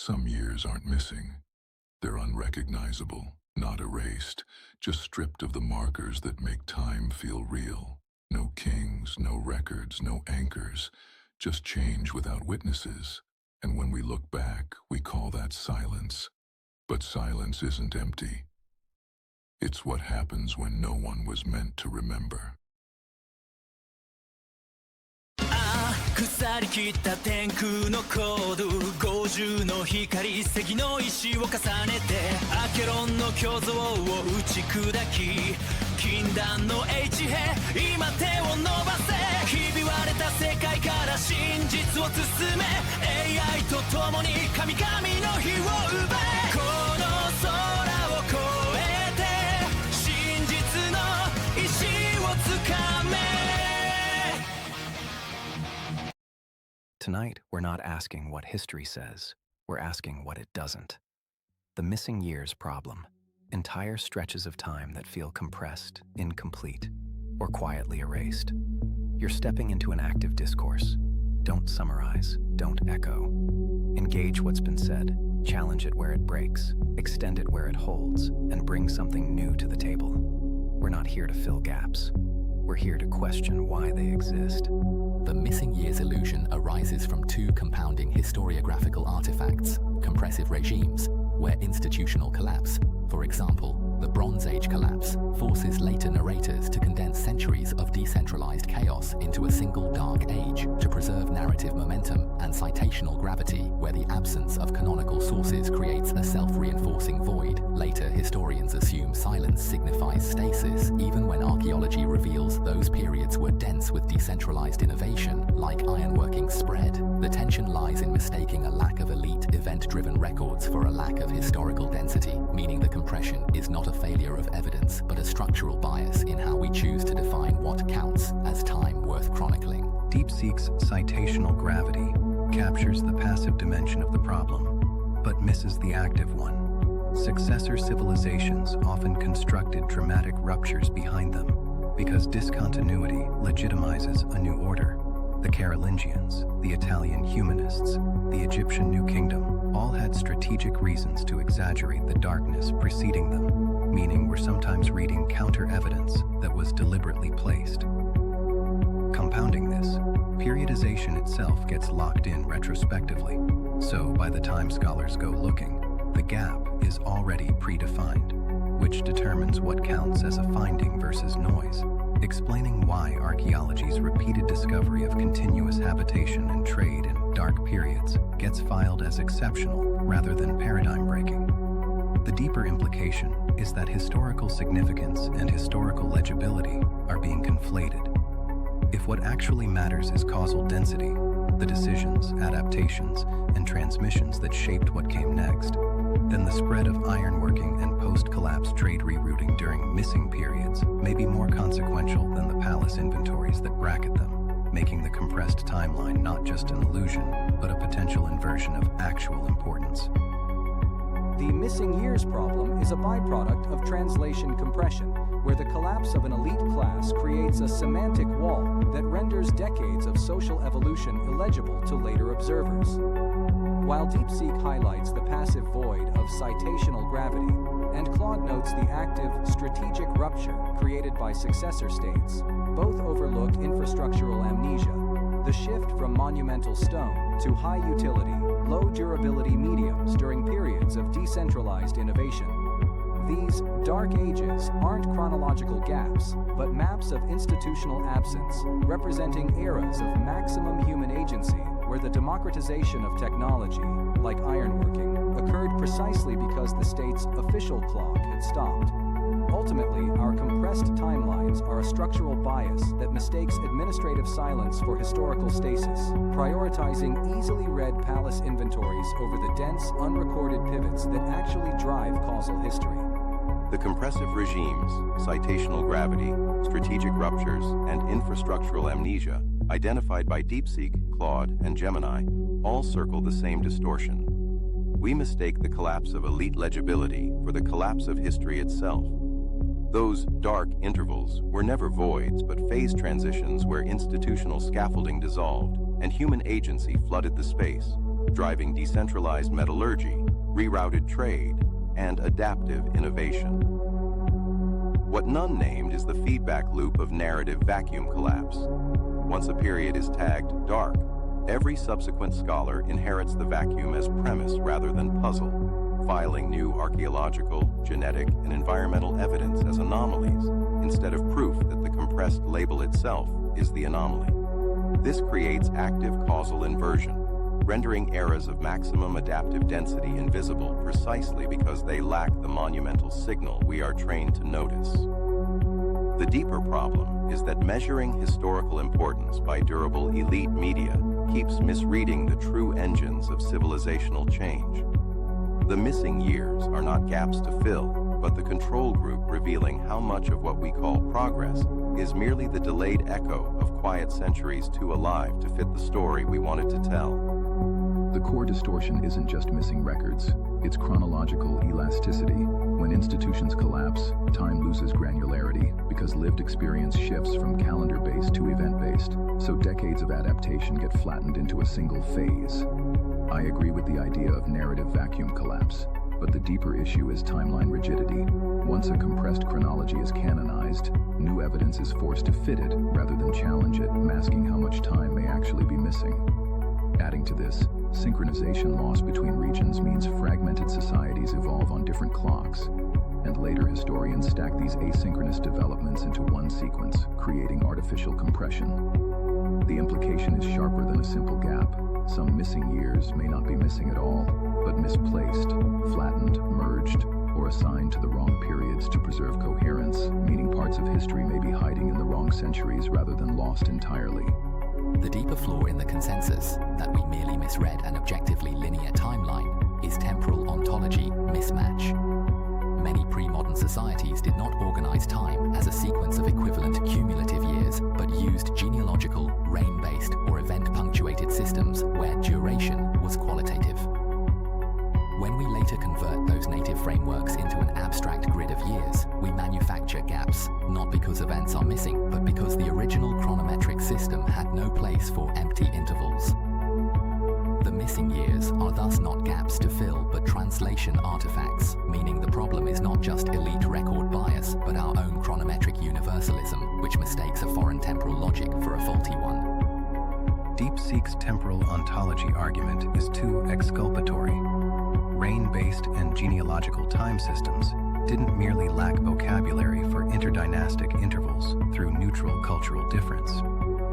Some years aren't missing. They're unrecognizable, not erased, just stripped of the markers that make time feel real. No kings, no records, no anchors, just change without witnesses. And when we look back, we call that silence. But silence isn't empty. It's what happens when no one was meant to remember. 腐りきった天空のコード50の光石の石を重ねてアケロンの巨像を打ち砕き禁断の H 兵今手を伸ばせひび割れた世界から真実を進め AI と共に神々の火を奪えこの空を越えて真実の石をつかめ Tonight, we're not asking what history says, we're asking what it doesn't. The missing years problem. Entire stretches of time that feel compressed, incomplete, or quietly erased. You're stepping into an active discourse. Don't summarize, don't echo. Engage what's been said, challenge it where it breaks, extend it where it holds, and bring something new to the table. We're not here to fill gaps. We're here to question why they exist. The missing years illusion arises from two compounding historiographical artifacts, compressive regimes, where institutional collapse, for example, the Bronze Age collapse, forces later narrators to condense centuries of decentralized chaos into a single dark age to preserve narrative momentum, and citational gravity, where the absence of canonical sources creates a self-reinforcing void. Later historians assume silence signifies stasis, even when archaeology reveals those periods were dense with decentralized innovation, like ironworking spread. The tension lies in mistaking a lack of elite, event-driven records for a lack of historical density, meaning the compression is not a failure of evidence, but a structural bias in how we choose to define what counts as time worth chronicling. DeepSeek's citational gravity captures the passive dimension of the problem, but misses the active one. Successor civilizations often constructed dramatic ruptures behind them because discontinuity legitimizes a new order. The Carolingians, the Italian humanists, the Egyptian New Kingdom all had strategic reasons to exaggerate the darkness preceding them, meaning we're sometimes reading counter-evidence that was deliberately placed. Compounding this, periodization itself gets locked in retrospectively, so by the time scholars go looking, the gap is already predefined, which determines what counts as a finding versus noise, explaining why archaeology's repeated discovery of continuous habitation and trade in dark periods gets filed as exceptional rather than paradigm-breaking. The deeper implication is that historical significance and historical legibility are being conflated. If what actually matters is causal density, the decisions, adaptations, and transmissions that shaped what came next, then the spread of ironworking and post-collapse trade rerouting during missing periods may be more consequential than the palace inventories that bracket them, making the compressed timeline not just an illusion, but a potential inversion of actual importance. The missing years problem is a byproduct of translation compression, where the collapse of an elite class creates a semantic wall that renders decades of social evolution illegible to later observers. While DeepSeek highlights the passive void of citational gravity, and Claude notes the active strategic rupture created by successor states, both overlook infrastructural amnesia, the shift from monumental stone to high-utility, low-durability mediums during periods of decentralized innovation. These dark ages aren't chronological gaps, but maps of institutional absence, representing eras of maximum human agency where the democratization of technology, like ironworking, occurred precisely because the state's official clock had stopped. Ultimately, our compressed timelines are a structural bias that mistakes administrative silence for historical stasis, prioritizing easily read palace inventories over the dense, unrecorded pivots that actually drive causal history. The compressive regimes, citational gravity, strategic ruptures, and infrastructural amnesia, identified by DeepSeek, Claude, and Gemini, all circle the same distortion. We mistake the collapse of elite legibility for the collapse of history itself. Those dark intervals were never voids but phase transitions where institutional scaffolding dissolved and human agency flooded the space. driving decentralized metallurgy, rerouted trade, and adaptive innovation. What none named is the feedback loop of narrative vacuum collapse. Once a period is tagged dark, every subsequent scholar inherits the vacuum as premise rather than puzzle, filing new archaeological, genetic, and environmental evidence as anomalies, instead of proof that the compressed label itself is the anomaly. This creates active causal inversion, rendering eras of maximum adaptive density invisible precisely because they lack the monumental signal we are trained to notice. The deeper problem is that measuring historical importance by durable elite media keeps misreading the true engines of civilizational change. The missing years are not gaps to fill, but the control group revealing how much of what we call progress is merely the delayed echo of quiet centuries too alive to fit the story we wanted to tell. The core distortion isn't just missing records, it's chronological elasticity. When institutions collapse, time loses granularity because lived experience shifts from calendar-based to event-based, so decades of adaptation get flattened into a single phase. I agree with the idea of narrative vacuum collapse, but the deeper issue is timeline rigidity. Once a compressed chronology is canonized, new evidence is forced to fit it rather than challenge it, masking how much time may actually be missing. Adding to this, synchronization loss between regions means fragmented societies evolve on different clocks, and later historians stack these asynchronous developments into one sequence, creating artificial compression. The implication is sharper than a simple gap. Some missing years may not be missing at all, but misplaced, flattened, merged, or assigned to the wrong periods to preserve coherence, meaning parts of history may be hiding in the wrong centuries rather than lost entirely. The deeper flaw in the consensus, that we merely misread an objectively linear timeline, is temporal ontology mismatch. Many pre-modern societies did not organize time as a sequence of equivalent cumulative years, but used genealogical, reign-based, or event-punctuated systems where duration was qualitative. When we later convert those native frameworks into an abstract grid of years, we manufacture gaps, not because events are missing, but because the original chronometric system had no place for empty intervals. The missing years are thus not gaps to fill, but translation artifacts, meaning the problem is not just elite record bias, but our own chronometric universalism, which mistakes a foreign temporal logic for a faulty one. DeepSeek's temporal ontology argument is too exculpatory. Reign-based and genealogical time systems didn't merely lack vocabulary for interdynastic intervals through neutral cultural difference.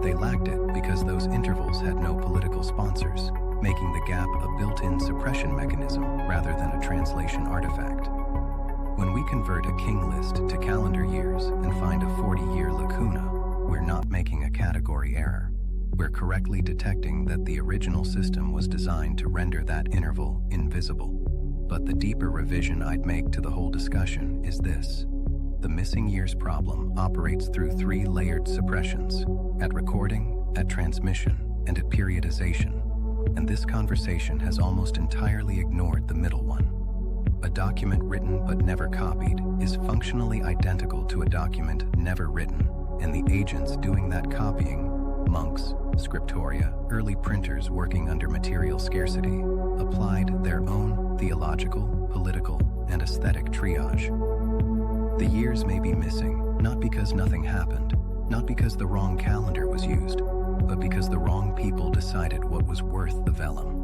They lacked it because those intervals had no political sponsors, making the gap a built-in suppression mechanism rather than a translation artifact. When we convert a king list to calendar years and find a 40-year lacuna, we're not making a category error. We're correctly detecting that the original system was designed to render that interval invisible. But the deeper revision I'd make to the whole discussion is this. The missing years problem operates through three layered suppressions: at recording, at transmission, and at periodization. And this conversation has almost entirely ignored the middle one. A document written but never copied is functionally identical to a document never written, and the agents doing that copying, monks, scriptoria, early printers working under material scarcity, applied their own theological, political, and aesthetic triage. The years may be missing, not because nothing happened, not because the wrong calendar was used, but because the wrong people decided what was worth the vellum.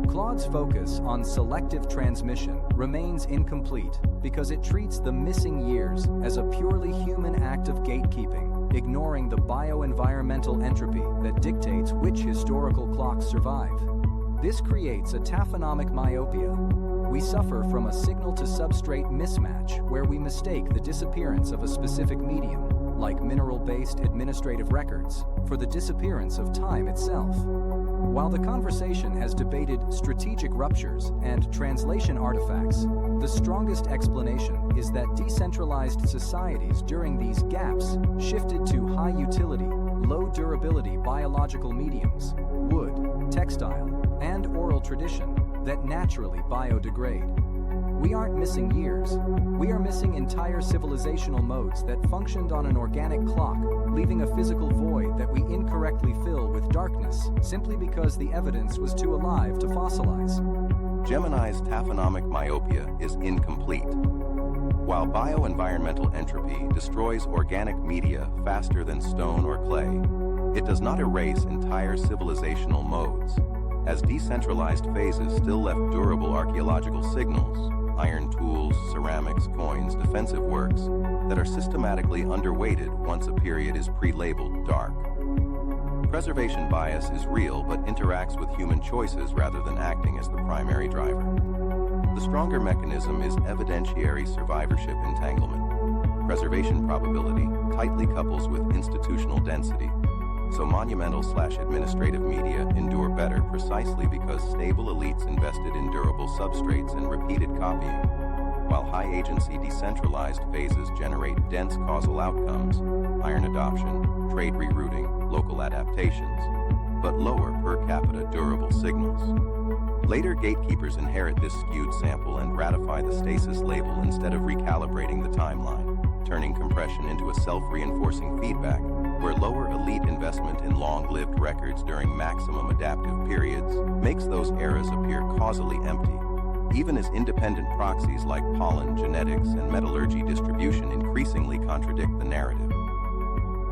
Claude's focus on selective transmission remains incomplete because it treats the missing years as a purely human act of gatekeeping, ignoring the bioenvironmental entropy that dictates which historical clocks survive. This creates a taphonomic myopia. We suffer from a signal-to-substrate mismatch where we mistake the disappearance of a specific medium, like mineral-based administrative records, for the disappearance of time itself. While the conversation has debated strategic ruptures and translation artifacts, the strongest explanation is that decentralized societies during these gaps shifted to high-utility, low-durability biological mediums, wood, textile, and oral tradition that naturally biodegrade. We aren't missing years. We are missing entire civilizational modes that functioned on an organic clock, leaving a physical void that we incorrectly fill with darkness simply because the evidence was too alive to fossilize. Gemini's taphonomic myopia is incomplete. While bioenvironmental entropy destroys organic media faster than stone or clay, it does not erase entire civilizational modes, as decentralized phases still left durable archaeological signals, iron tools, ceramics, coins, defensive works, that are systematically underweighted once a period is pre-labeled dark. Preservation bias is real but interacts with human choices rather than acting as the primary driver. The stronger mechanism is evidentiary survivorship entanglement. Preservation probability tightly couples with institutional density, so monumental/administrative media endure better precisely because stable elites invested in durable substrates and repeated copying, while high-agency decentralized phases generate dense causal outcomes, iron adoption, trade rerouting, local adaptations, but lower per capita durable signals. Later gatekeepers inherit this skewed sample and ratify the stasis label instead of recalibrating the timeline, turning compression into a self-reinforcing feedback where lower elite investment in long-lived records during maximum adaptive periods makes those eras appear causally empty, even as independent proxies like pollen, genetics, and metallurgy distribution increasingly contradict the narrative.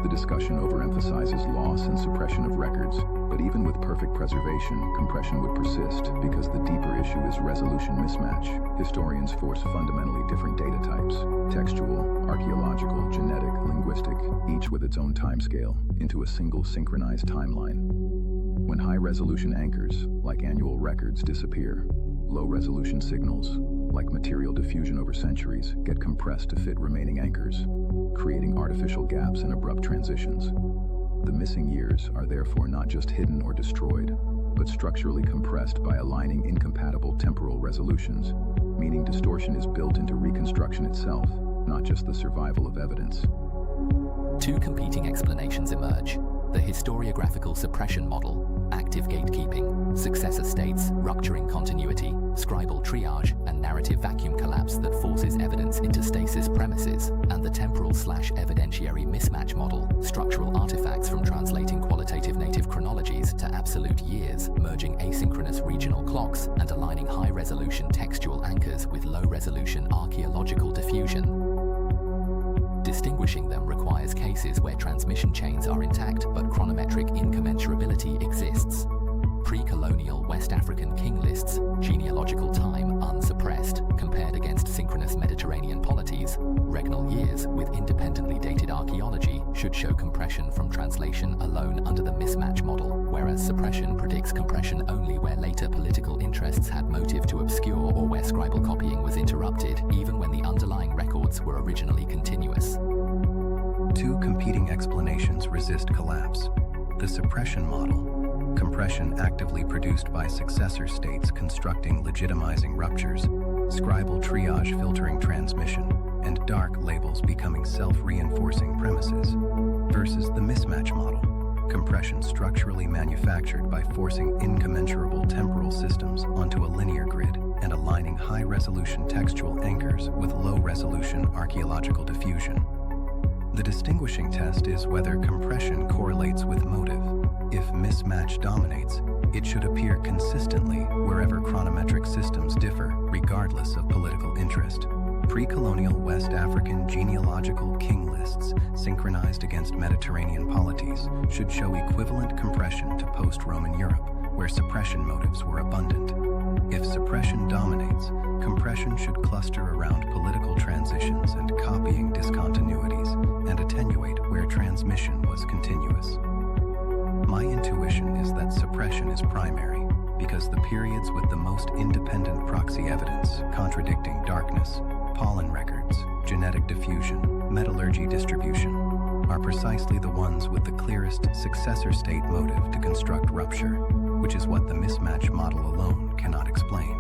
The discussion overemphasizes loss and suppression of records, but even with perfect preservation, compression would persist because the deeper issue is resolution mismatch. Historians force fundamentally different data types, textual, archaeological, genetic, linguistic, each with its own timescale, into a single synchronized timeline. When high-resolution anchors, like annual records, disappear, low-resolution signals, like material diffusion over centuries, get compressed to fit remaining anchors, creating artificial gaps and abrupt transitions. The missing years are therefore not just hidden or destroyed, but structurally compressed by aligning incompatible temporal resolutions, meaning distortion is built into reconstruction itself, not just the survival of evidence. Two competing explanations emerge: the historiographical suppression model, active gatekeeping, successor states, rupturing continuity, scribal triage, and narrative vacuum collapse that forces evidence into stasis premises, and the temporal/evidentiary mismatch model, structural artifacts from translating qualitative native chronologies to absolute years, merging asynchronous regional clocks and aligning high-resolution textual anchors with low-resolution archaeological diffusion. Distinguishing them requires cases where transmission chains are intact but chronometric incommensurability exists. Pre-colonial West African king lists, genealogical time unsuppressed, compared against synchronous Mediterranean polities, regnal years with independently dated archaeology should show compression from translation alone under the mismatch model, whereas suppression predicts compression only where later political interests had motive to obscure or where scribal copying was interrupted, even when the underlying records were originally continuous. Two competing explanations resist collapse. The suppression model, compression actively produced by successor states constructing legitimizing ruptures, scribal triage filtering transmission, and dark labels becoming self-reinforcing premises, versus the mismatch model, compression structurally manufactured by forcing incommensurable temporal systems onto a linear grid and aligning high-resolution textual anchors with low-resolution archaeological diffusion. The distinguishing test is whether compression correlates with motive. If mismatch dominates, it should appear consistently wherever chronometric systems differ, regardless of political interest. Pre-colonial West African genealogical king lists, synchronized against Mediterranean polities, should show equivalent compression to post-Roman Europe, where suppression motives were abundant. If suppression dominates, compression should cluster around political transitions and copying discontinuities, and attenuate where transmission was continuous. My intuition is that suppression is primary, because the periods with the most independent proxy evidence contradicting darkness, pollen records, genetic diffusion, metallurgy distribution, are precisely the ones with the clearest successor state motive to construct rupture, which is what the mismatch model alone cannot explain.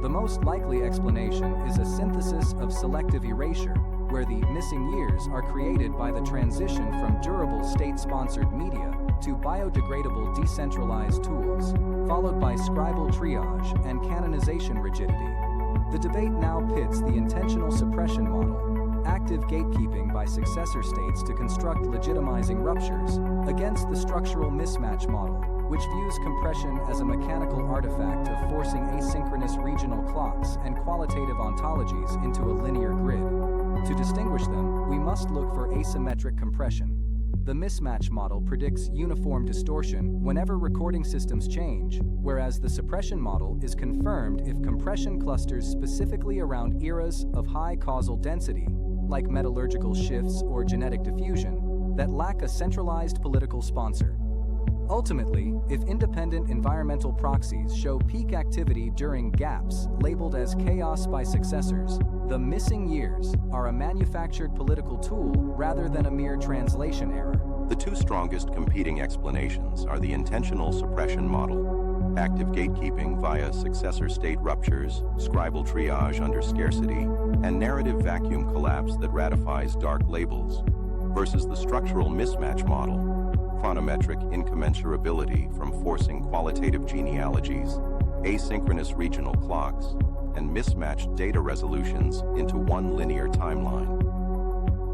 The most likely explanation is a synthesis of selective erasure, where the missing years are created by the transition from durable state-sponsored media to biodegradable decentralized tools, followed by scribal triage and canonization rigidity. The debate now pits the intentional suppression model, active gatekeeping by successor states to construct legitimizing ruptures, against the structural mismatch model, which views compression as a mechanical artifact of forcing asynchronous regional clocks and qualitative ontologies into a linear grid. To distinguish them, we must look for asymmetric compression. The mismatch model predicts uniform distortion whenever recording systems change, whereas the suppression model is confirmed if compression clusters specifically around eras of high causal density, like metallurgical shifts or genetic diffusion, that lack a centralized political sponsor. Ultimately, if independent environmental proxies show peak activity during gaps labeled as chaos by successors, the missing years are a manufactured political tool rather than a mere translation error. The two strongest competing explanations are the intentional suppression model, active gatekeeping via successor state ruptures, scribal triage under scarcity, and narrative vacuum collapse that ratifies dark labels, versus the structural mismatch model, chronometric incommensurability from forcing qualitative genealogies, asynchronous regional clocks, and mismatched data resolutions into one linear timeline.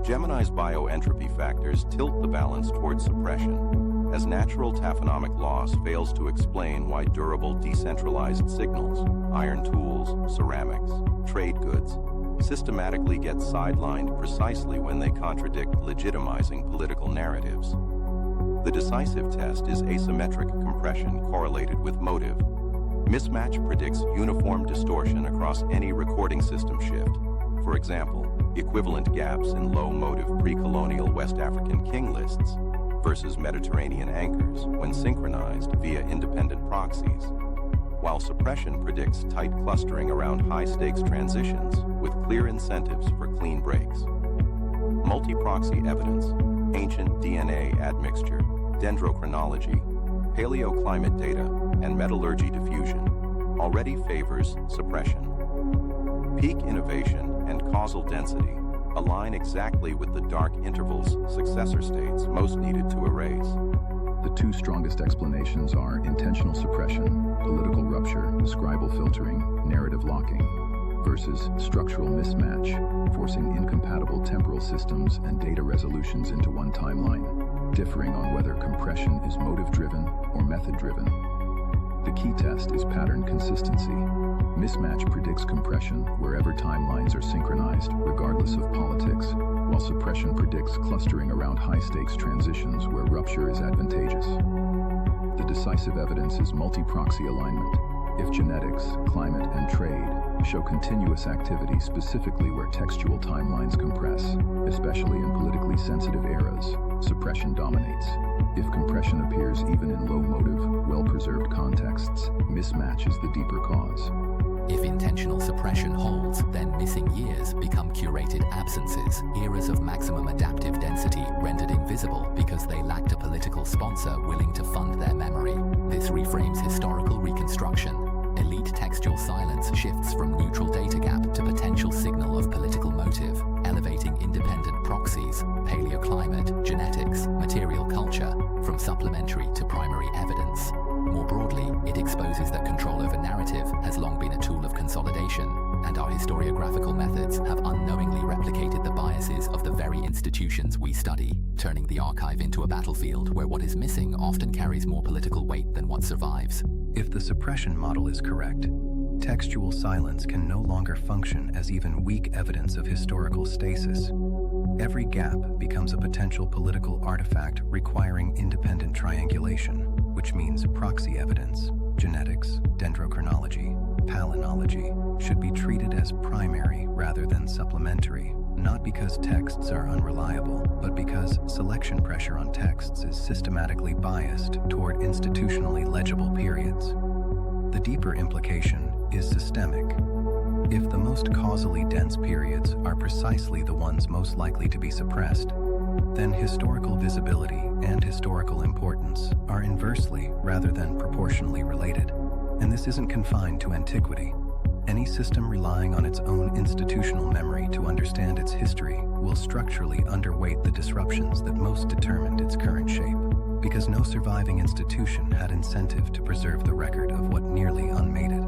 Gemini's bioentropy factors tilt the balance towards suppression, as natural taphonomic loss fails to explain why durable decentralized signals, iron tools, ceramics, trade goods, systematically get sidelined precisely when they contradict legitimizing political narratives. The decisive test is asymmetric compression correlated with motive. Mismatch predicts uniform distortion across any recording system shift. For example, equivalent gaps in low motive pre-colonial West African king lists versus Mediterranean anchors when synchronized via independent proxies, while suppression predicts tight clustering around high-stakes transitions with clear incentives for clean breaks. Multi-proxy evidence, ancient DNA admixture, dendrochronology, paleoclimate data, and metallurgy diffusion already favors suppression. Peak innovation and causal density align exactly with the dark intervals successor states most needed to erase. The two strongest explanations are intentional suppression, political rupture, scribal filtering, narrative locking, versus structural mismatch, forcing incompatible temporal systems and data resolutions into one timeline, differing on whether compression is motive-driven or method-driven. The key test is pattern consistency. Mismatch predicts compression wherever timelines are synchronized, regardless of politics, while suppression predicts clustering around high-stakes transitions where rupture is advantageous. The decisive evidence is multi-proxy alignment. If genetics, climate, and trade show continuous activity specifically where textual timelines compress, especially in politically sensitive eras, suppression dominates. If compression appears even in low-motive, well-preserved contexts, mismatch is the deeper cause. If intentional suppression holds, then missing years become curated absences, eras of maximum adaptive density rendered invisible because they lacked a political sponsor willing to fund their memory. This reframes historical reconstruction. Elite textual silence shifts from neutral data gap to potential signal of political motive, elevating independent proxies, paleoclimate, genetics, material culture, from supplementary to primary evidence. More broadly, it exposes that control over narrative has long been a tool of consolidation, and our historiographical methods have unknowingly replicated the biases of the very institutions we study, turning the archive into a battlefield where what is missing often carries more political weight than what survives. If the suppression model is correct, textual silence can no longer function as even weak evidence of historical stasis. Every gap becomes a potential political artifact requiring independent triangulation, which means proxy evidence, genetics, dendrochronology, palynology, should be treated as primary rather than supplementary, not because texts are unreliable, but because selection pressure on texts is systematically biased toward institutionally legible periods. The deeper implication is systemic. If the most causally dense periods are precisely the ones most likely to be suppressed, then historical visibility and historical importance are inversely rather than proportionally related. And this isn't confined to antiquity. Any system relying on its own institutional memory to understand its history will structurally underweight the disruptions that most determined its current shape, because no surviving institution had incentive to preserve the record of what nearly unmade it.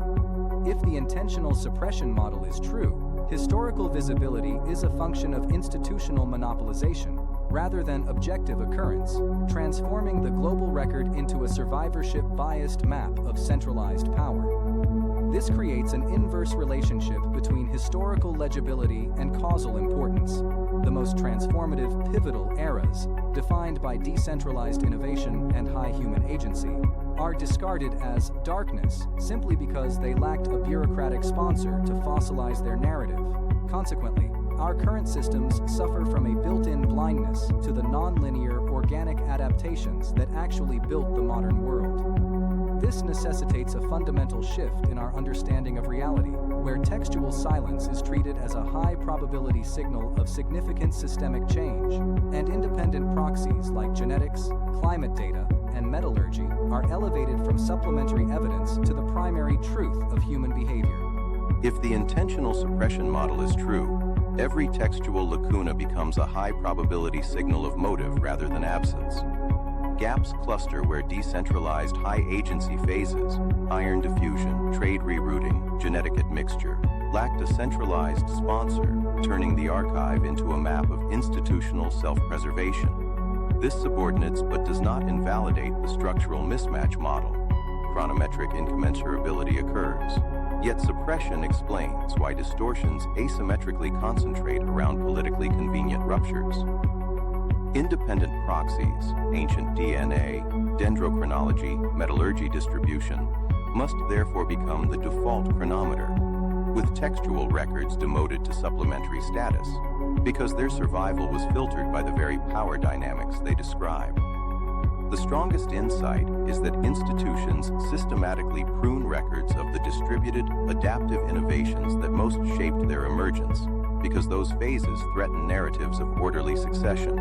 If the intentional suppression model is true, Historical visibility is a function of institutional monopolization rather than objective occurrence, transforming the global record into a survivorship-biased map of centralized power. This creates an inverse relationship between historical legibility and causal importance. The most transformative, pivotal eras, defined by decentralized innovation and high human agency, are discarded as darkness simply because they lacked a bureaucratic sponsor to fossilize their narrative. Consequently, our current systems suffer from a built-in blindness to the non-linear, organic adaptations that actually built the modern world. This necessitates a fundamental shift in our understanding of reality, where textual silence is treated as a high-probability signal of significant systemic change, and independent proxies like genetics, climate data, and metallurgy are elevated from supplementary evidence to the primary truth of human behavior. If the intentional suppression model is true, every textual lacuna becomes a high-probability signal of motive rather than absence. Gaps cluster where decentralized high-agency phases, iron diffusion, trade rerouting, genetic admixture, lacked a centralized sponsor, turning the archive into a map of institutional self-preservation. This subordinates but does not invalidate the structural mismatch model. Chronometric incommensurability occurs. Yet suppression explains why distortions asymmetrically concentrate around politically convenient ruptures. Independent proxies, ancient DNA, dendrochronology, metallurgy distribution, must therefore become the default chronometer, with textual records demoted to supplementary status, because their survival was filtered by the very power dynamics they describe. The strongest insight is that institutions systematically prune records of the distributed, adaptive innovations that most shaped their emergence, because those phases threaten narratives of orderly succession.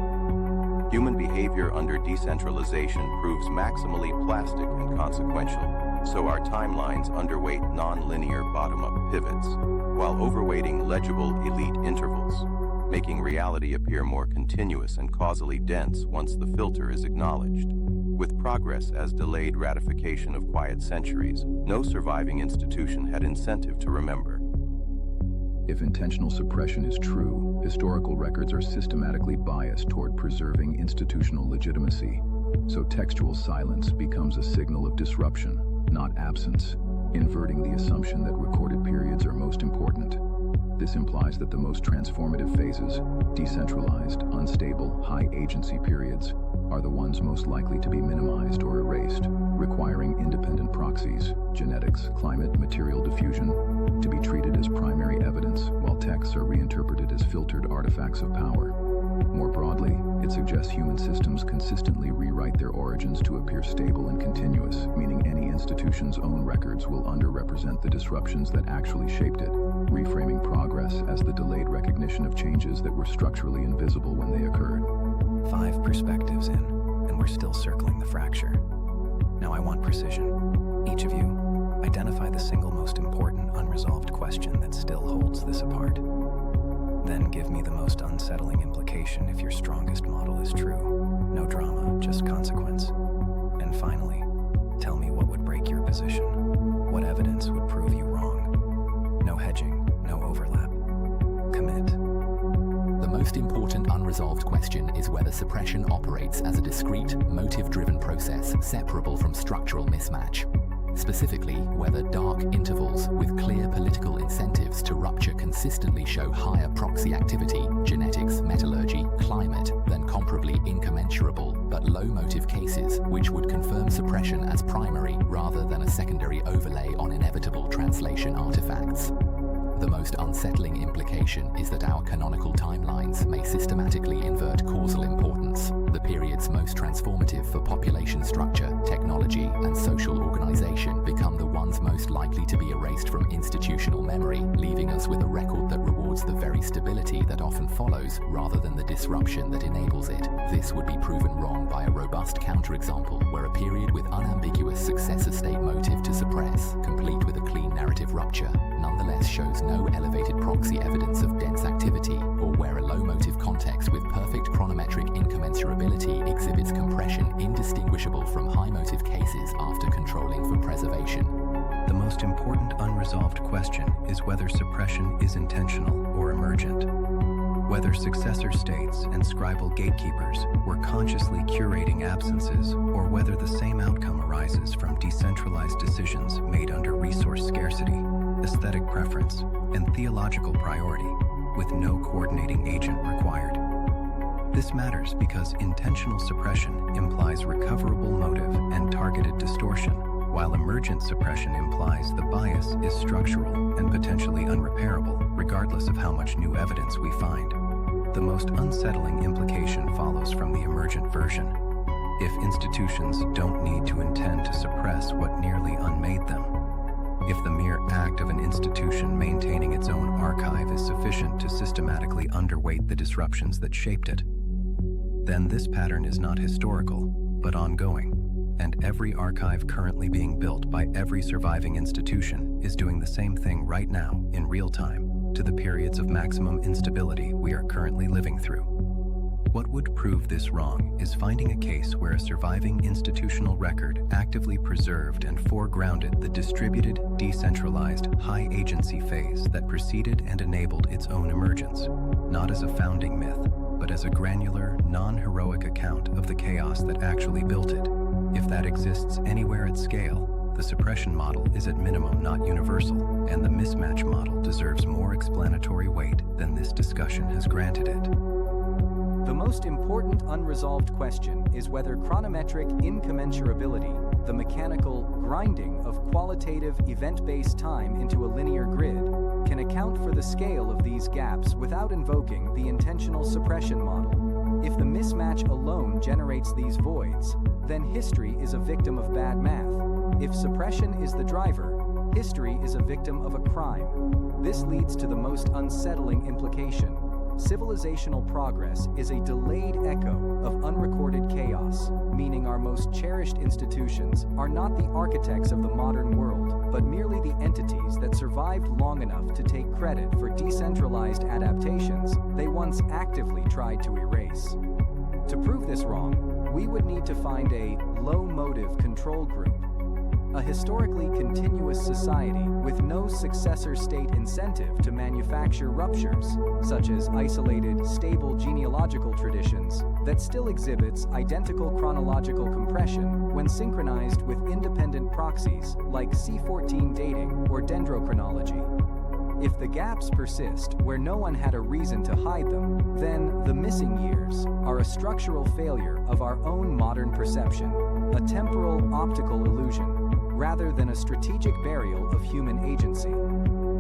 Human behavior under decentralization proves maximally plastic and consequential, so our timelines underweight non-linear bottom-up pivots, while overweighting legible elite intervals, making reality appear more continuous and causally dense once the filter is acknowledged. With progress as delayed ratification of quiet centuries, no surviving institution had incentive to remember. If intentional suppression is true, historical records are systematically biased toward preserving institutional legitimacy. So textual silence becomes a signal of disruption, not absence, inverting the assumption that recorded periods are most important. This implies that the most transformative phases, decentralized, unstable, high-agency periods, are the ones most likely to be minimized or erased, requiring independent proxies, genetics, climate, material diffusion, to be treated as primary evidence, while texts are reinterpreted as filtered artifacts of power. More broadly, it suggests human systems consistently rewrite their origins to appear stable and continuous, meaning any institution's own records will underrepresent the disruptions that actually shaped it, reframing progress as the delayed recognition of changes that were structurally invisible when they occurred. 5 perspectives in, and we're still circling the fracture. Now I want precision. Each of you, identify the single most important unresolved question that still holds this apart. Then give me the most unsettling implication if your strongest model is true. No drama, just consequence. And finally, tell me what would break your position. What evidence would prove you wrong? No hedging, no overlap. Commit. The most important unresolved question is whether suppression operates as a discrete, motive-driven process separable from structural mismatch. Specifically, whether dark intervals with clear political incentives to rupture consistently show higher proxy activity, genetics, metallurgy, climate, than comparably incommensurable but low-motive cases which would confirm suppression as primary rather than a secondary overlay on inevitable translation artifacts. The most unsettling implication is that our canonical timelines may systematically invert causal importance. The periods most transformative for population structure, technology, and social organization become the ones most likely to be erased from institutional memory, leaving us with a record that rewards the very stability that often follows rather than the disruption that enables it. This would be proven wrong by a robust counterexample where a period with unambiguous successor state motive to suppress, complete with a clean narrative rupture, nonetheless shows no elevated proxy evidence of dense activity, or where a low-motive context with perfect chronometric incommensurability exhibits compression indistinguishable from high-motive cases after controlling for preservation. The most important unresolved question is whether suppression is intentional or emergent. Whether successor states and scribal gatekeepers were consciously curating absences, or whether the same outcome arises from decentralized decisions made under resource scarcity, aesthetic preference, and theological priority, with no coordinating agent required. This matters because intentional suppression implies recoverable motive and targeted distortion, while emergent suppression implies the bias is structural and potentially unrepairable, regardless of how much new evidence we find. The most unsettling implication follows from the emergent version. If institutions don't need to intend to suppress what nearly unmade them, if the mere act of an institution maintaining its own archive is sufficient to systematically underweight the disruptions that shaped it, then this pattern is not historical, but ongoing, and every archive currently being built by every surviving institution is doing the same thing right now, in real time, to the periods of maximum instability we are currently living through. What would prove this wrong is finding a case where a surviving institutional record actively preserved and foregrounded the distributed, decentralized, high-agency phase that preceded and enabled its own emergence, not as a founding myth, but as a granular, non-heroic account of the chaos that actually built it. If that exists anywhere at scale, the suppression model is at minimum not universal, and the mismatch model deserves more explanatory weight than this discussion has granted it. The most important unresolved question is whether chronometric incommensurability, the mechanical grinding of qualitative event-based time into a linear grid, can account for the scale of these gaps without invoking the intentional suppression model. If the mismatch alone generates these voids, then history is a victim of bad math. If suppression is the driver, history is a victim of a crime. This leads to the most unsettling implication. Civilizational progress is a delayed echo of unrecorded chaos, meaning our most cherished institutions are not the architects of the modern world, but merely the entities that survived long enough to take credit for decentralized adaptations they once actively tried to erase. To prove this wrong, we would need to find a low-motive control group, a historically continuous society with no successor state incentive to manufacture ruptures, such as isolated, stable genealogical traditions, that still exhibits identical chronological compression when synchronized with independent proxies like C14 dating or dendrochronology. If the gaps persist where no one had a reason to hide them, then the missing years are a structural failure of our own modern perception, a temporal optical illusion, rather than a strategic burial of human agency.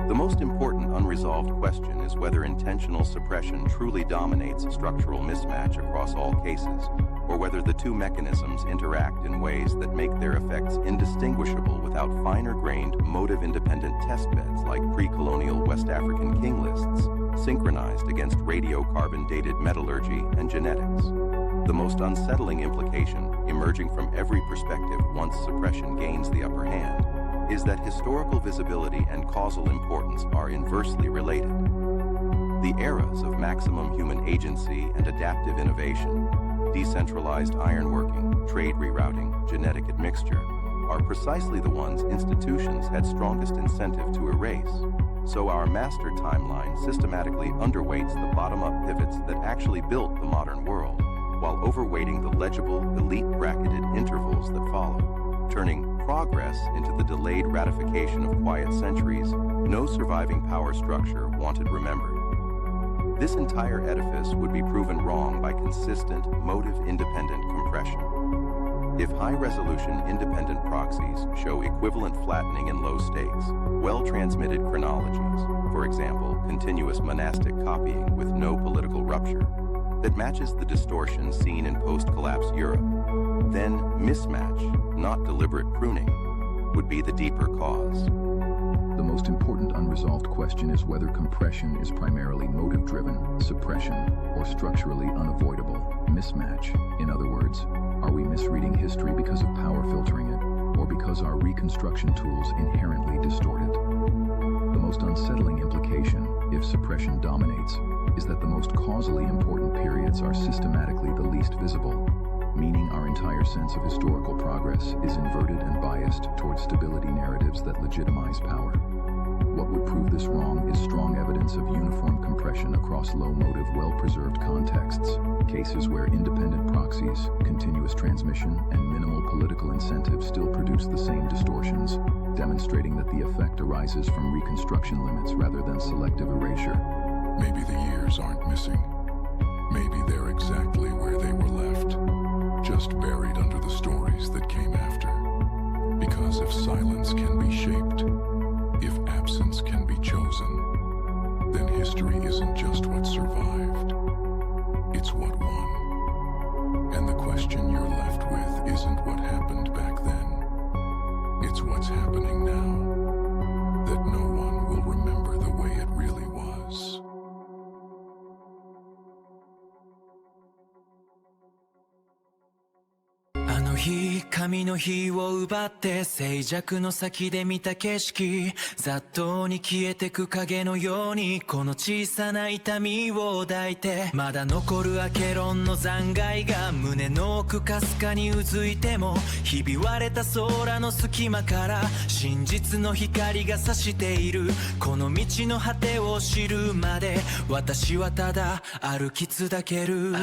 The most important unresolved question is whether intentional suppression truly dominates structural mismatch across all cases, or whether the two mechanisms interact in ways that make their effects indistinguishable without finer-grained, motive-independent testbeds like pre-colonial West African king lists, synchronized against radiocarbon-dated metallurgy and genetics. The most unsettling implication, emerging from every perspective once suppression gains the upper hand, is that historical visibility and causal importance are inversely related. The eras of maximum human agency and adaptive innovation, decentralized ironworking, trade rerouting, genetic admixture, are precisely the ones institutions had strongest incentive to erase. So our master timeline systematically underweights the bottom-up pivots that actually built the modern world, while overweighting the legible, elite-bracketed intervals that follow, turning progress into the delayed ratification of quiet centuries no surviving power structure wanted remembered. This entire edifice would be proven wrong by consistent, motive-independent compression. If high-resolution independent proxies show equivalent flattening in low stakes, well-transmitted chronologies, for example, continuous monastic copying with no political rupture, that matches the distortion seen in post-collapse Europe, then mismatch, not deliberate pruning, would be the deeper cause. The most important unresolved question is whether compression is primarily motive-driven, suppression, or structurally unavoidable, mismatch. In other words, are we misreading history because of power filtering it, or because our reconstruction tools inherently distort it? The most unsettling implication, if suppression dominates, is that the most causally important periods are systematically the least visible, meaning our entire sense of historical progress is inverted and biased towards stability narratives that legitimize power. What would prove this wrong is strong evidence of uniform compression across low-motive, well-preserved contexts, cases where independent proxies, continuous transmission, and minimal political incentives still produce the same distortions, demonstrating that the effect arises from reconstruction limits rather than selective erasure. Maybe the years aren't missing. Maybe they're exactly where they were left, just buried under the stories that came after. Because if silence can be shaped, if absence can be chosen, then history isn't just what survived, it's what won. And the question you're left with isn't what happened back then, it's what's happening now, that no one will remember the way it really was.神の火を奪って静寂の先で見た景色雑踏に消えてく影のようにこの小さな痛みを抱いてまだ残るアケロンの残骸が胸の奥かすかにうずいてもひび割れた空の隙間から真実の光が差しているこの道の果てを知るまで私はただ歩き続ける